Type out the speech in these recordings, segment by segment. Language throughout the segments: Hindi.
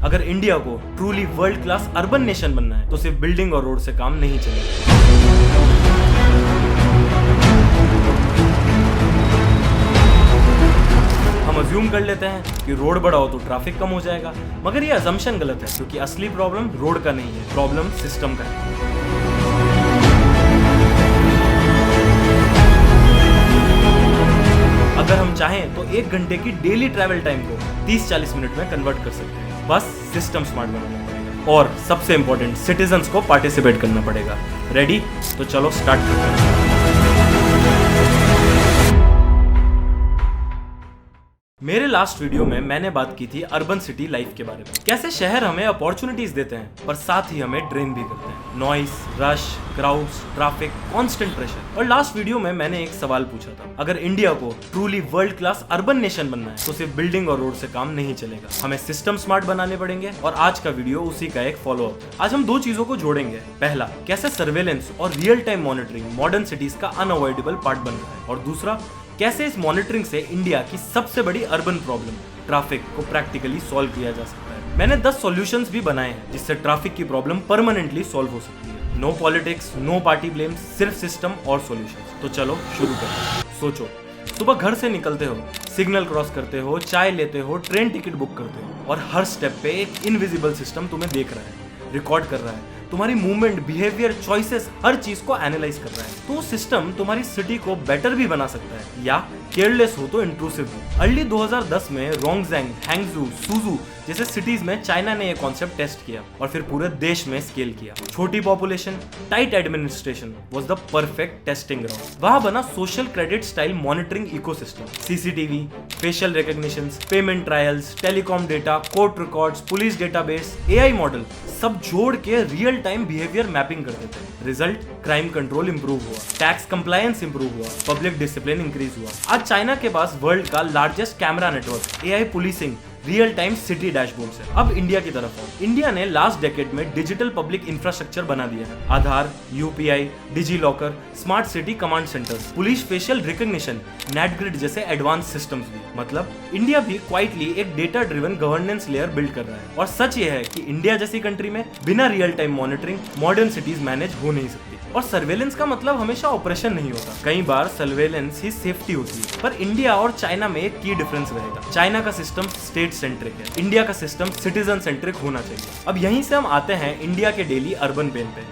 अगर इंडिया को truly world class urban nation बनना है तो सिर्फ बिल्डिंग और रोड से काम नहीं चलेगा। हम अज्यूम कर लेते हैं कि रोड बड़ा हो तो ट्रैफिक कम हो जाएगा, मगर ये अजम्पशन गलत है, क्योंकि असली प्रॉब्लम रोड का नहीं है, प्रॉब्लम सिस्टम का है। अगर हम चाहें तो 1 घंटे की डेली ट्रैवल टाइम को 30-40 मिनट में कन्वर्ट कर सकते हैं। बस सिस्टम स्मार्ट बनाना पड़ेगा और सबसे इंपॉर्टेंट सिटीजंस को पार्टिसिपेट करना पड़ेगा। रेडी? तो चलो स्टार्ट करते हैं। मेरे लास्ट वीडियो में मैंने बात की थी अर्बन सिटी लाइफ के बारे में, कैसे शहर हमें अपॉर्चुनिटीज देते हैं पर साथ ही हमें ड्रेन भी करते हैं। Noise, rush, crowds, traffic, constant pressure. और लास्ट वीडियो में मैंने एक सवाल पूछा था, अगर इंडिया को truly world class urban nation बनना है तो सिर्फ बिल्डिंग और रोड से काम नहीं चलेगा, हमें सिस्टम स्मार्ट बनाने पड़ेंगे। और आज का वीडियो उसी का एक फॉलो अप है। आज हम 2 चीजों को जोड़ेंगे। पहला, कैसे सर्वेलेंस और real time monitoring modern cities का अनअवॉइडेबल पार्ट बन रहा है, और दूसरा, कैसे इस मॉनिटरिंग से इंडिया की सबसे बड़ी अर्बन प्रॉब्लम ट्रैफिक को प्रैक्टिकली सॉल्व किया जा सकता है। मैंने 10 सॉल्यूशंस भी बनाए हैं जिससे ट्रैफिक की प्रॉब्लम परमानेंटली सॉल्व हो सकती है। No politics, no party blames, सिर्फ सिस्टम और सॉल्यूशंस। तो चलो शुरू करते हैं। सोचो, सुबह घर से निकलते हो, सिग्नल क्रॉस करते हो, चाय लेते हो, ट्रेन टिकट बुक करते हो, और हर स्टेप पे एक इनविजिबल सिस्टम तुम्हें देख रहा है, रिकॉर्ड कर रहा है, तुम्हारी मूवमेंट, बिहेवियर, चॉइसेस, हर चीज को एनालाइज कर रहा है। तो सिस्टम तुम्हारी सिटी को बेटर भी बना सकता है या केयरलेस हो तो इंट्रूसिव भी। अर्ली 2010 में रोंगजेंग, हैंगजू, सुजू जैसे सिटीज में चाइना ने यह कॉन्सेप्ट टेस्ट किया और फिर पूरे देश में स्केल किया। छोटी population, tight administration was the perfect testing ground. वहां बना social credit style monitoring ecosystem. CCTV, facial recognitions, payment trials, telecom data, court records, police database, AI model सब जोड़ के रियल टाइम बिहेवियर मैपिंग करते थे। रिजल्ट, क्राइम कंट्रोल इंप्रूव हुआ, टैक्स कंप्लायंस इंप्रूव हुआ, पब्लिक डिसिप्लिन इंक्रीज हुआ। आज चाइना के पास वर्ल्ड का largest camera network, AI policing, real time city dashboards है। अब इंडिया की तरफ आओ। इंडिया ने लास्ट डेकेड में डिजिटल पब्लिक इंफ्रास्ट्रक्चर बना दिया है। Aadhaar, UPI, digi locker, smart city command centres, police facial recognition, NATGRID जैसे एडवांस सिस्टम्स भी। मतलब इंडिया भी क्वाइटली एक data driven governance layer build कर रहा है। और सच ये है कि इंडिया जैसी कंट्री में बिना real time monitoring modern cities manage हो नहीं सकती। और सर्वेलेंस का मतलब हमेशा ऑपरेशन नहीं होता, कई बार सर्वेलेंस ही सेफ्टी होती है। पर इंडिया और चाइना में एक की डिफरेंस रहेगा। चाइना का सिस्टम स्टेट सेंट्रिक है, इंडिया का सिस्टम सिटीजन सेंट्रिक होना चाहिए। अब यहीं से हम आते हैं इंडिया के डेली अर्बन पेन पे,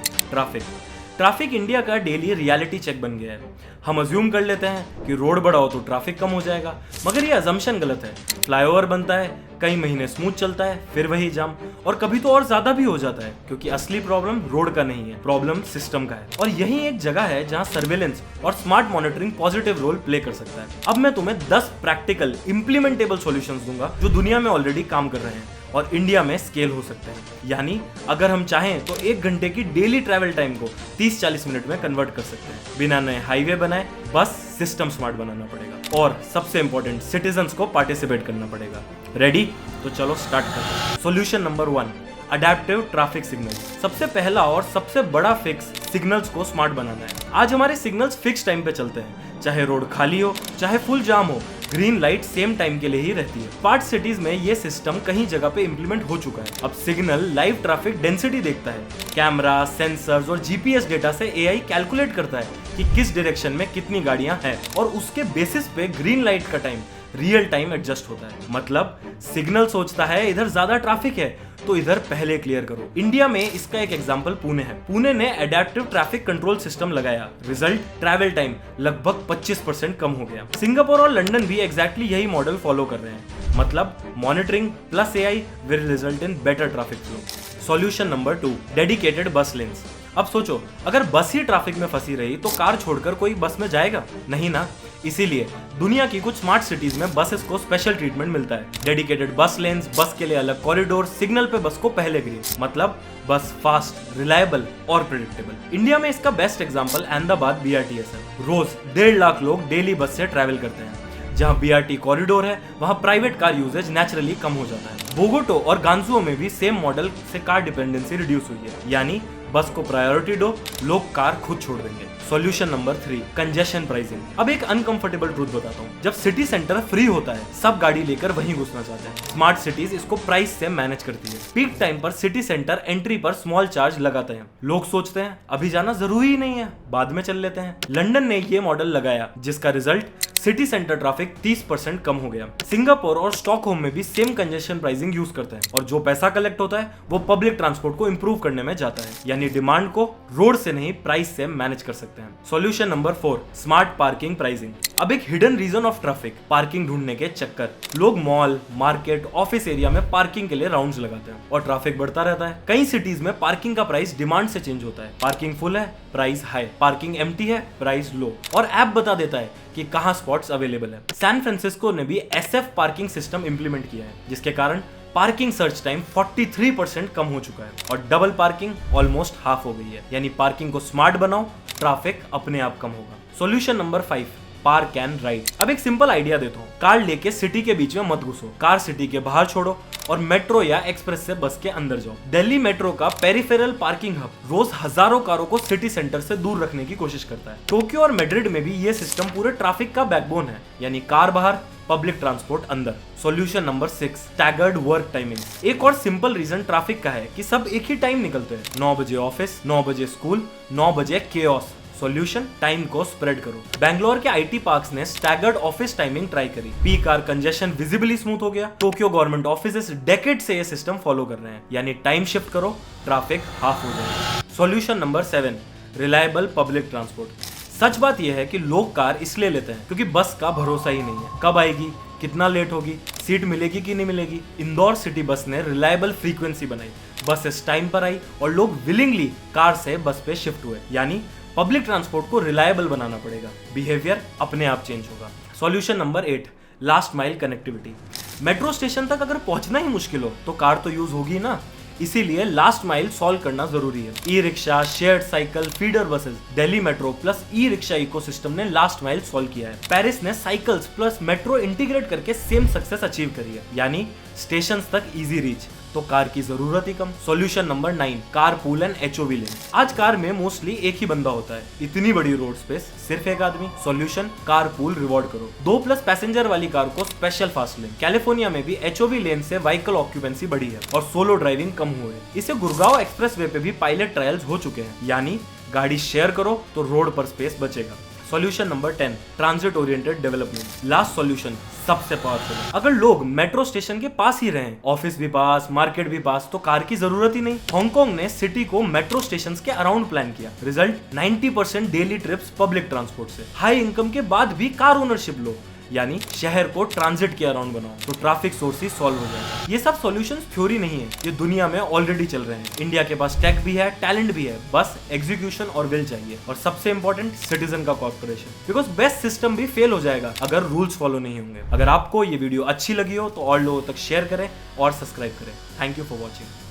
ट्रैफिक इंडिया का डेली रियलिटी चेक बन गया है। हम अज्यूम कर लेते हैं कि रोड बड़ा हो तो ट्रैफिक कम हो जाएगा, मगर ये अजम्पशन गलत है। फ्लाईओवर बनता है, कई महीने स्मूथ चलता है, फिर वही जाम, और कभी तो और ज्यादा भी हो जाता है, क्योंकि असली प्रॉब्लम रोड का नहीं है, प्रॉब्लम सिस्टम का है। और यही एक जगह है जहां सर्वेलेंस और smart monitoring positive role play कर सकता है। अब मैं तुम्हें 10 प्रैक्टिकल इंप्लीमेंटेबल सॉल्यूशंस दूंगा जो दुनिया में ऑलरेडी काम कर रहे हैं और इंडिया में स्केल हो सकते हैं। यानी अगर हम चाहें तो 1 घंटे की डेली ट्रैवल टाइम को 30-40 मिनट में कन्वर्ट कर सकते हैं। बिना नए हाईवे बनाए, बस सिस्टम स्मार्ट बनाना पड़ेगा और सबसे इंपॉर्टेंट सिटीजंस को पार्टिसिपेट करना पड़ेगा। रेडी? तो चलो स्टार्ट करते हैं। Solution number 1, adaptive traffic signal. सबसे पहला और सबसे बड़ा फिक्स सिग्नल्स को स्मार्ट बनाना है। आज हमारे सिग्नल्स फिक्स टाइम पे चलते हैं, चाहे रोड खाली हो चाहे फुल जाम हो, ग्रीन लाइट सेम टाइम के लिए ही रहती है। स्मार्ट सिटीज में ये सिस्टम कहीं जगह पे इंप्लीमेंट हो चुका है। अब सिग्नल लाइव ट्रैफिक डेंसिटी देखता है, कैमरा, सेंसर्स और जीपीएस डेटा से एआई कैलकुलेट करता है कि किस डायरेक्शन में कितनी गाड़ियां हैं, और उसके बेसिस पे ग्रीन लाइट का टाइम रियल टाइम एडजस्ट होता है। मतलब सिग्नल सोचता है इधर ज्यादा ट्रैफिक है तो इधर पहले क्लियर करो। इंडिया में इसका एक एग्जांपल पुणे है। पुणे ने एडेप्टिव ट्रैफिक कंट्रोल सिस्टम लगाया, रिजल्ट, ट्रैवल टाइम लगभग 25% कम हो गया। सिंगापुर और लंदन भी एग्जैक्टली यही मॉडल फॉलो कर रहे हैं। मतलब monitoring plus AI will result in better traffic flow. Solution number 2, dedicated बस लेन्स। अब सोचो, अगर बस ही ट्रैफिक में फंसी रही तो कार छोड़कर कोई बस में जाएगा? नहीं ना। इसीलिए दुनिया की कुछ स्मार्ट सिटीज में बसेस को स्पेशल ट्रीटमेंट मिलता है। डेडिकेटेड बस लेन्स, बस के लिए अलग कॉरिडोर, सिग्नल पे बस को पहले ग्रीन। मतलब बस फास्ट, रिलायबल और प्रेडिक्टेबल। इंडिया में इसका बेस्ट एग्जांपल अहमदाबाद बीआरटीएस है। रोज 1.5 लाख लोग डेली बस से ट्रैवल करते हैं। जहां बीआरटी कॉरिडोर है वहां प्राइवेट कार यूजेज नेचुरली कम हो जाता है। बोगोटो और गांजुओ में भी सेम मॉडल से कार डिपेंडेंसी रिड्यूस हुई है। यानी बस को प्रायोरिटी दो, लोग कार खुद छोड़ देंगे। Solution number 3, congestion pricing. अब एक अनकंफर्टेबल ट्रूथ बताता हूँ, जब सिटी सेंटर फ्री होता है सब गाड़ी लेकर वहीं घुसना चाहते हैं। स्मार्ट सिटीज इसको प्राइस से मैनेज करती है। पीक टाइम पर सिटी सेंटर एंट्री पर स्मॉल चार्ज लगाते हैं। लोग सोचते हैं अभी जाना जरूरी ही नहीं है, बाद में चल लेते हैं। लंदन ने ये मॉडल लगाया जिसका रिजल्ट सिटी सेंटर ट्रैफिक 30% कम हो गया। सिंगापुर और स्टॉकहोम में भी सेम कंजेशन प्राइसिंग यूज करते हैं और जो पैसा कलेक्ट होता है वो पब्लिक ट्रांसपोर्ट को इंप्रूव करने में जाता है, यानी डिमांड को रोड से नहीं प्राइस से मैनेज कर सकते हैं। Solution number 4, smart parking pricing. अब एक hidden reason of traffic, parking ढूंढने के चक्कर। लोग मॉल, मार्केट, ऑफिस एरिया में पार्किंग के लिए राउंड्स लगाते हैं और ट्रैफिक बढ़ता रहता है। कई सिटीज में पार्किंग का प्राइस डिमांड से चेंज होता है। पार्किंग फुल है, प्राइस हाई, पार्किंग एम्प्टी है, प्राइस लो, और ऐप बता देता है कि कहां स्पॉट्स अवेलेबल है। सैन फ्रांसिस्को ने भी SF पार्किंग सिस्टम इंप्लीमेंट किया है जिसके कारण पार्किंग सर्च टाइम 43% कम हो चुका है और डबल पार्किंग ऑलमोस्ट हाफ हो गई है। यानी पार्किंग को स्मार्ट बनाओ, ट्रैफिक अपने आप कम होगा। Solution number 5, park and ride. अब एक सिंपल आइडिया देता हूँ, कार लेके सिटी के बीच में मत घुसो, कार सिटी के बाहर छोड़ो और मेट्रो या एक्सप्रेस से बस के अंदर जाओ। दिल्ली मेट्रो का पेरिफेरल पार्किंग हब रोज हजारों कारों को सिटी सेंटर से दूर रखने की कोशिश करता है। टोक्यो और मैड्रिड में भी ये सिस्टम पूरे ट्रैफिक का बैकबोन है, यानी कार बाहर, पब्लिक ट्रांसपोर्ट अंदर। Solution number 6, staggered work timing. एक और सिंपल रीजन ट्रैफिक का है कि सब एक ही टाइम निकलते हैं। 9 बजे ऑफिस, 9 बजे स्कूल, 9 बजे केओस। सॉल्यूशन, टाइम को स्प्रेड करो। बैंगलोर के IT पार्क्स ने स्टैगर्ड ऑफिस टाइमिंग ट्राई करी, peak hour congestion visibly smooth हो गया। टोक्यो गवर्नमेंट ऑफिसेस डेकेड से ये सिस्टम फॉलो कर रहे हैं, यानी टाइम शिफ्ट करो, ट्रैफिक हाफ हो जाएगा। Solution number 7, reliable public transport. सच बात यह है कि लोग कार इसलिए लेते हैं क्योंकि बस का भरोसा ही नहीं है, कब आएगी, कितना लेट होगी, सीट मिलेगी कि नहीं मिलेगी। इंदौर सिटी बस ने रिलायबल फ्रीक्वेंसी बनाई, बसेस टाइम पर आई और लोग विलिंगली कार से बस पे शिफ्ट हुए। यानी पब्लिक ट्रांसपोर्ट को रिलायबल बनाना पड़ेगा, बिहेवियर अपने आप चेंज होगा। Solution number 8, last mile connectivity. Metro station तक अगर पहुंचना ही मुश्किल हो तो कार तो यूज होगी ना, इसीलिए लास्ट माइल सॉल्व करना जरूरी है। E rickshaw, shared cycle, feeder buses, Delhi metro plus e rickshaw ecosystem ने लास्ट माइल सॉल्व किया है। पेरिस ने साइकिल्स प्लस मेट्रो इंटीग्रेट करके सेम सक्सेस अचीव करी है, यानी स्टेशन तक इजी रीच, तो कार की जरूरत ही कम। Solution number 9, car pool and HOV lane. आज कार में मोस्टली एक ही बंदा होता है, इतनी बड़ी रोड स्पेस, सिर्फ एक आदमी। सॉल्यूशन, कार पूल रिवॉर्ड करो। 2+ पैसेंजर वाली कार को स्पेशल फास्ट लेन। कैलिफोर्निया में भी HOV लेन से व्हीकल ऑक्यूपेंसी बढ़ी है और सोलो ड्राइविंग कम हुए। इसे गुड़गांव एक्सप्रेसवे पे भी पायलट ट्रायल्स हो चुके हैं, यानी गाड़ी शेयर करो तो रोड पर स्पेस बचेगा। Solution number 10, transit oriented development. Last solution सबसे पावरफुल है। अगर लोग मेट्रो स्टेशन के पास ही रहें, ऑफिस भी पास, मार्केट भी पास, तो कार की जरूरत ही नहीं। हांगकांग ने सिटी को मेट्रो स्टेशंस के अराउंड प्लान किया, result 90% daily trips public transport से। हाई इनकम के बाद भी कार ओनरशिप लो, यानी शहर को ट्रांजिट के अराउंड बनाओ, तो ट्रैफिक सोर्स ही सॉल्व हो जाएगा। ये सब सॉल्यूशंस थ्योरी नहीं है, ये दुनिया में ऑलरेडी चल रहे हैं। इंडिया के पास टेक भी है, टैलेंट भी है, बस एग्जीक्यूशन और विल चाहिए, और सबसे इंपॉर्टेंट सिटीजन का कॉर्पोरेशन। बिकॉज बेस्ट सिस्टम भी फेल हो जाएगा अगर रूल्स फॉलो नहीं होंगे। अगर आपको ये वीडियो अच्छी लगी हो तो और लोगों तक शेयर करें और सब्सक्राइब करें। Thank you for watching.